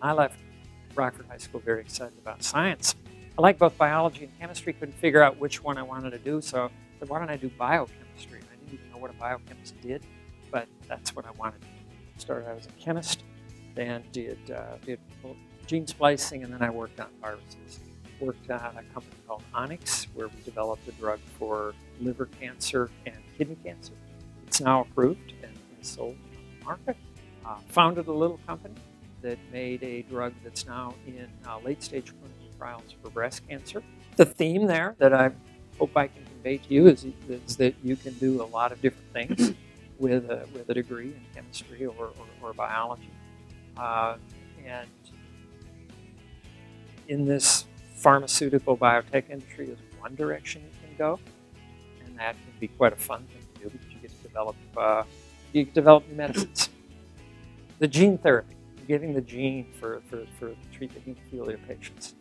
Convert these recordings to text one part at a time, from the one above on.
I left Rockford High School very excited about science. I like both biology and chemistry, couldn't figure out which one I wanted to do, so I said, why don't I do biochemistry? I didn't even know what a biochemist did, but that's what I wanted to do. Started out as a chemist, then did gene splicing, and then I worked on viruses. Worked at a company called Onyx, where we developed a drug for liver cancer and kidney cancer. It's now approved and sold on the market. Founded a little company that made a drug that's now in late-stage clinical trials for breast cancer. The theme there that I hope I can convey to you is that you can do a lot of different things with a degree in chemistry or biology. And in this pharmaceutical biotech industry is one direction you can go, and that can be quite a fun thing to do because you get to develop new medicines. The gene therapy, giving the gene to treat the hemophilia patients.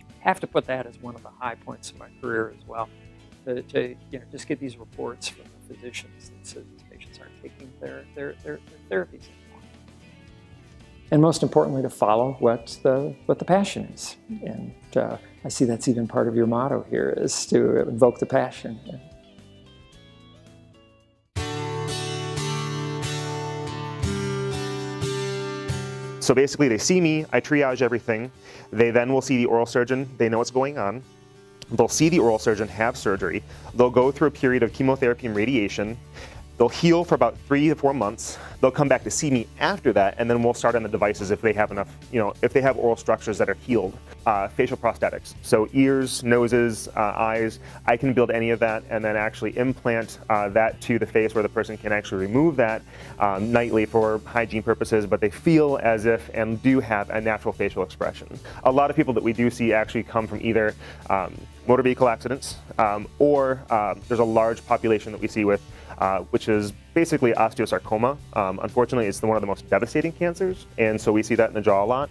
I have to put that as one of the high points of my career as well. To just get these reports from the physicians that says these patients aren't taking their therapies anymore. And most importantly, to follow what the passion is. And I see that's even part of your motto here, is to invoke the passion. So basically they see me, I triage everything. They then will see the oral surgeon, they know what's going on. They'll see the oral surgeon have surgery. They'll go through a period of chemotherapy and radiation. They'll heal for about 3 to 4 months. They'll come back to see me after that, and then we'll start on the devices if they have enough, if they have oral structures that are healed. Facial prosthetics, so ears, noses, eyes, I can build any of that and then actually implant that to the face where the person can actually remove that nightly for hygiene purposes, but they feel as if and do have a natural facial expression. A lot of people that we do see actually come from either motor vehicle accidents or there's a large population that we see with which is basically osteosarcoma. Unfortunately, it's one of the most devastating cancers, and so we see that in the jaw a lot.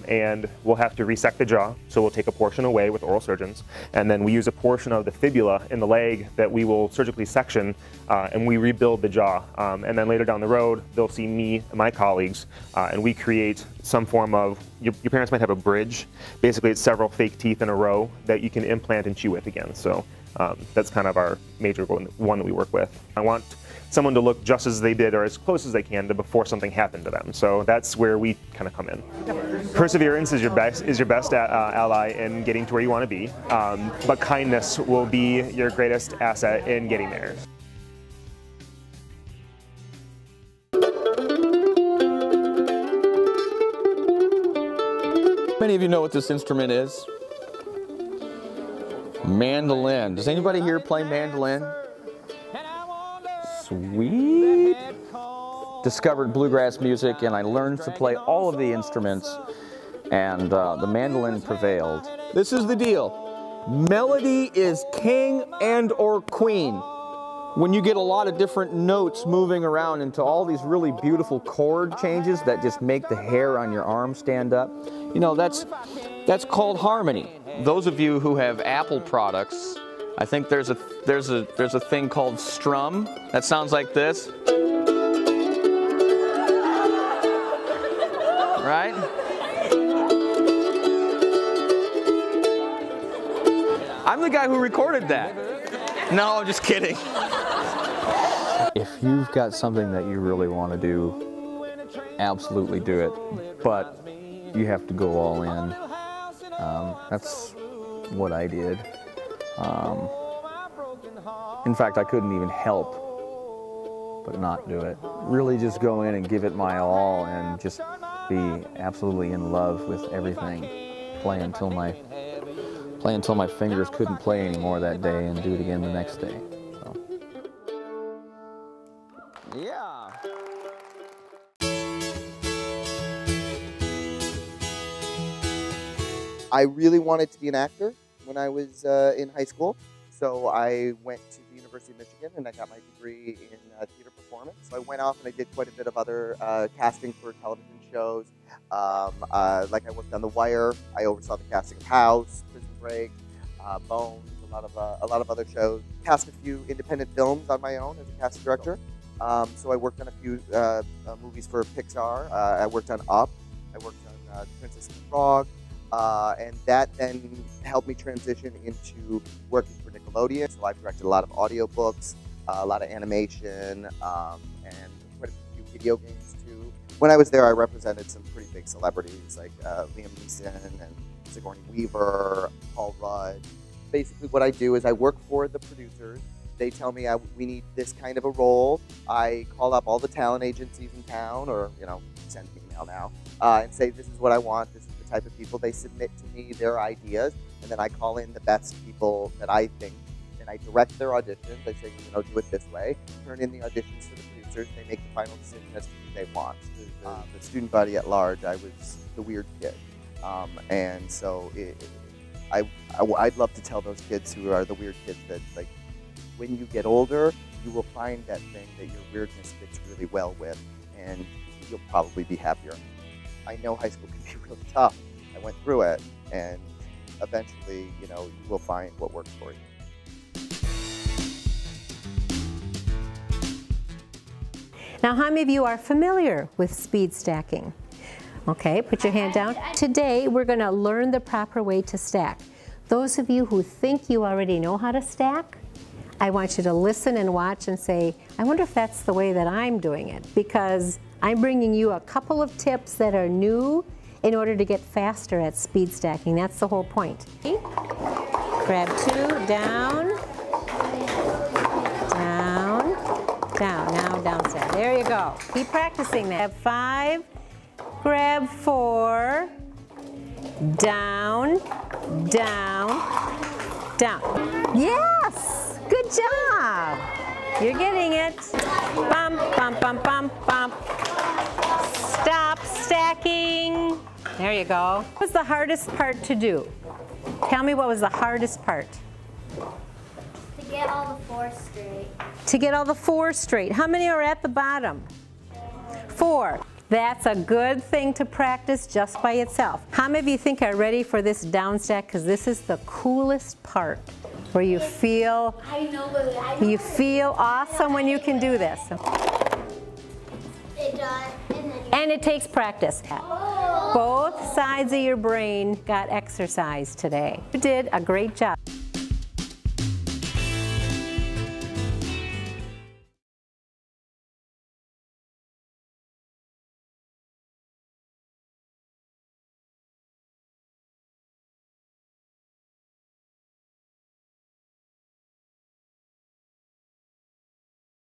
And we'll have to resect the jaw, so we'll take a portion away with oral surgeons, and then we use a portion of the fibula in the leg that we will surgically section, and we rebuild the jaw. And then later down the road, they'll see me and my colleagues, and we create some form of, your parents might have a bridge. Basically, it's several fake teeth in a row that you can implant and chew with again. So that's kind of our major one that we work with. I want someone to look just as they did or as close as they can to before something happened to them. So that's where we kind of come in. Perseverance is your best ally in getting to where you want to be, but kindness will be your greatest asset in getting there. Many of you know what this instrument is. Mandolin. Does anybody here play mandolin? Sweet. Discovered bluegrass music, and I learned to play all of the instruments, and the mandolin prevailed. This is the deal. Melody is king and or queen. When you get a lot of different notes moving around into all these really beautiful chord changes that just make the hair on your arm stand up, that's called harmony. Those of you who have Apple products, I think there's a thing called strum that sounds like this. Right? I'm the guy who recorded that. No, I'm just kidding. If you've got something that you really want to do, absolutely do it. But you have to go all in. That's what I did. In fact, I couldn't even help but not do it. Really just go in and give it my all and just be absolutely in love with everything. Play until my fingers couldn't play anymore that day and do it again the next day. So. Yeah. I really wanted to be an actor when I was in high school, so I went to the University of Michigan and I got my degree in theater performance. So I went off and I did quite a bit of other casting for television shows. Like I worked on The Wire, I oversaw the casting of House, Prison Break, Bones, a lot of other shows. Cast a few independent films on my own as a casting director. So I worked on a few movies for Pixar. I worked on Up. I worked on The Princess and the Frog, and that then helped me transition into working for Nickelodeon. So I've directed a lot of audiobooks, a lot of animation, and quite a few video games too. When I was there, I represented some pretty big celebrities like Liam Neeson and Sigourney Weaver, Paul Rudd. Basically what I do is I work for the producers. They tell me we need this kind of a role. I call up all the talent agencies in town, or send an email now, and say this is what I want, this is the type of people. They submit to me their ideas, and then I call in the best people that I think, and I direct their auditions. I say, do it this way. Turn in the auditions to the producers. They make the final decision as to who they want. The student body at large, I was the weird kid, and so I'd love to tell those kids who are the weird kids that, like, when you get older, you will find that thing that your weirdness fits really well with, and you'll probably be happier. I know high school can be really tough. I went through it, and eventually, you will find what works for you. Now, how many of you are familiar with speed stacking? Okay, put your hand down. Today, we're going to learn the proper way to stack. Those of you who think you already know how to stack, I want you to listen and watch and say, I wonder if that's the way that I'm doing it, because I'm bringing you a couple of tips that are new in order to get faster at speed stacking. That's the whole point. Grab 2, down, down, down, now down stack. There you go. Keep practicing that. Grab 5, grab 4, down, down, down. Yes! Good job! You're getting it. Bump, bump, bump, bump, bump. Stop stacking. There you go. What was the hardest part to do? Tell me what was the hardest part. To get all the 4 straight. To get all the 4 straight. How many are at the bottom? 4. That's a good thing to practice just by itself. How many of you think are ready for this down stack? Because this is the coolest part, where you feel awesome when you can do this. It does. And it takes practice. Both sides of your brain got exercise today. You did a great job.